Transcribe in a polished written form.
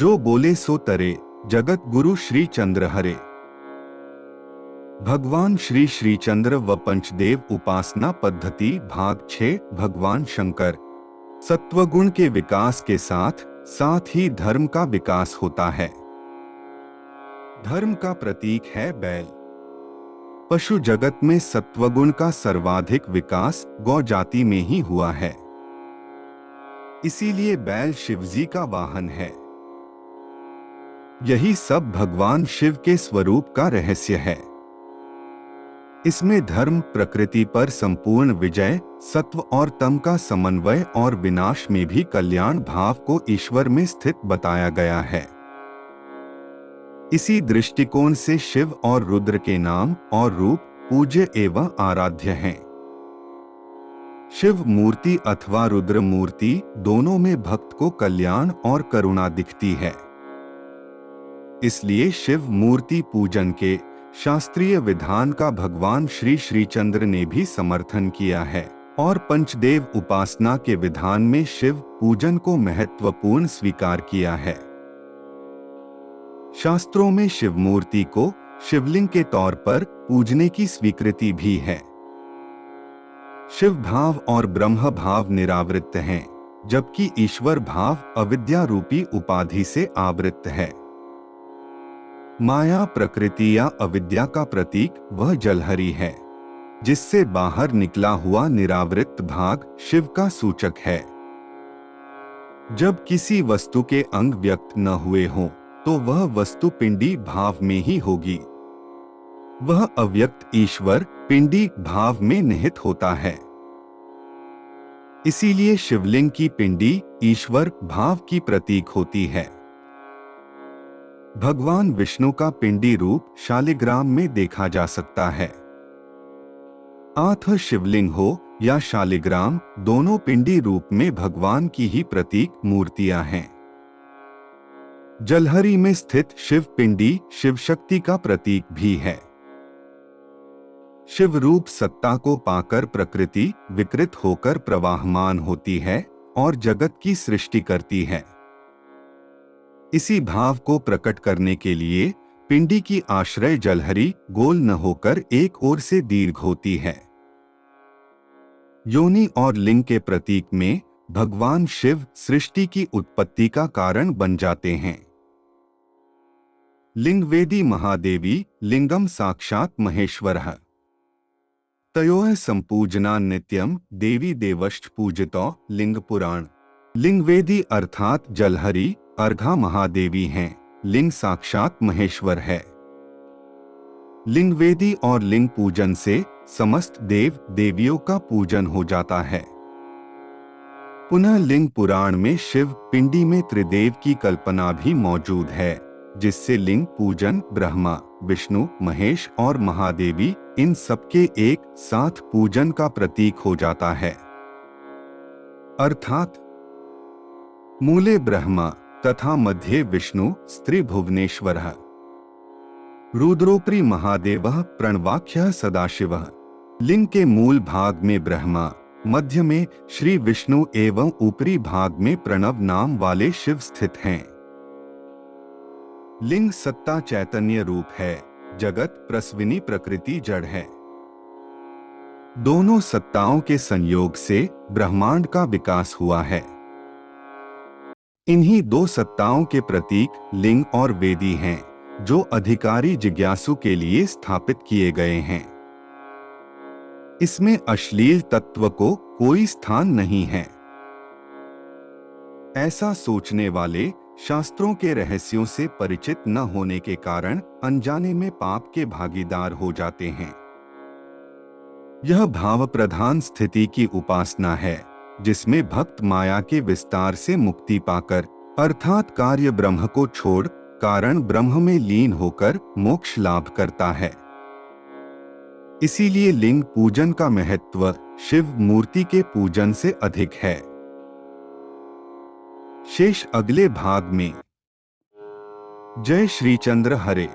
जो बोले सो तरे, जगत गुरु श्री चंद्र हरे। भगवान श्री श्रीचंद्र व पंचदेव उपासना पद्धति भाग 6। भगवान शंकर। सत्वगुण के विकास के साथ साथ ही धर्म का विकास होता है। धर्म का प्रतीक है बैल। पशु जगत में सत्वगुण का सर्वाधिक विकास गौ जाति में ही हुआ है। इसीलिए बैल शिवजी का वाहन है। यही सब भगवान शिव के स्वरूप का रहस्य है। इसमें धर्म, प्रकृति पर संपूर्ण विजय, सत्व और तम का समन्वय और विनाश में भी कल्याण भाव को ईश्वर में स्थित बताया गया है। इसी दृष्टिकोण से शिव और रुद्र के नाम और रूप पूज्य एवं आराध्य हैं। शिव मूर्ति अथवा रुद्र मूर्ति दोनों में भक्त को कल्याण और करुणा दिखती है। इसलिए शिव मूर्ति पूजन के शास्त्रीय विधान का भगवान श्री श्रीचंद्र ने भी समर्थन किया है और पंचदेव उपासना के विधान में शिव पूजन को महत्वपूर्ण स्वीकार किया है। शास्त्रों में शिव मूर्ति को शिवलिंग के तौर पर पूजने की स्वीकृति भी है। शिव भाव और ब्रह्म भाव निरावृत हैं, जबकि ईश्वर भाव अविद्या रूपी उपाधि से आवृत है। माया, प्रकृति या अविद्या का प्रतीक वह जलहरी है, जिससे बाहर निकला हुआ निरावृत भाग शिव का सूचक है। जब किसी वस्तु के अंग व्यक्त न हुए हों, तो वह वस्तु पिंडी भाव में ही होगी। वह अव्यक्त ईश्वर पिंडी भाव में निहित होता है। इसीलिए शिवलिंग की पिंडी ईश्वर भाव की प्रतीक होती है। भगवान विष्णु का पिंडी रूप शालिग्राम में देखा जा सकता है। आथ शिवलिंग हो या शालिग्राम, दोनों पिंडी रूप में भगवान की ही प्रतीक मूर्तियां हैं। जलहरी में स्थित शिव पिंडी शिव शक्ति का प्रतीक भी है। शिव रूप सत्ता को पाकर प्रकृति विकृत होकर प्रवाहमान होती है और जगत की सृष्टि करती है। इसी भाव को प्रकट करने के लिए पिंडी की आश्रय जलहरी गोल न होकर एक ओर से दीर्घ होती है। योनि और लिंग के प्रतीक में भगवान शिव सृष्टि की उत्पत्ति का कारण बन जाते हैं। लिंगवेदी महादेवी लिंगम साक्षात महेश्वरः तयोः संपूजना नित्यम देवी देवश्च पूजितो लिंग पुराण। लिंगवेदी अर्थात जलहरी अर्घा महादेवी हैं, लिंग साक्षात महेश्वर है। लिंगवेदी और लिंग पूजन से समस्त देव देवियों का पूजन हो जाता है। पुनः लिंग पुराण में शिव पिंडी में त्रिदेव की कल्पना भी मौजूद है, जिससे लिंग पूजन ब्रह्मा, विष्णु, महेश और महादेवी इन सबके एक साथ पूजन का प्रतीक हो जाता है। अर्थात मूले ब्रह्मा तथा मध्ये विष्णु स्त्री भुवनेश्वरः, रुद्रोपरि महादेवः प्रणवाख्यः सदाशिवः। लिंग के मूल भाग में ब्रह्मा, मध्य में श्री विष्णु एवं ऊपरी भाग में प्रणव नाम वाले शिव स्थित हैं। लिंग सत्ता चैतन्य रूप है, जगत प्रस्विनी प्रकृति जड़ है। दोनों सत्ताओं के संयोग से ब्रह्मांड का विकास हुआ है। इन्हीं दो सत्ताओं के प्रतीक लिंग और वेदी हैं, जो अधिकारी जिज्ञासु के लिए स्थापित किए गए हैं। इसमें अश्लील तत्व को कोई स्थान नहीं है। ऐसा सोचने वाले शास्त्रों के रहस्यों से परिचित न होने के कारण अनजाने में पाप के भागीदार हो जाते हैं। यह भाव प्रधान स्थिति की उपासना है, जिसमें भक्त माया के विस्तार से मुक्ति पाकर अर्थात कार्य ब्रह्म को छोड़ कारण ब्रह्म में लीन होकर मोक्ष लाभ करता है। इसीलिए लिंग पूजन का महत्व शिव मूर्ति के पूजन से अधिक है। शेष अगले भाग में। जय श्री चंद्र हरे।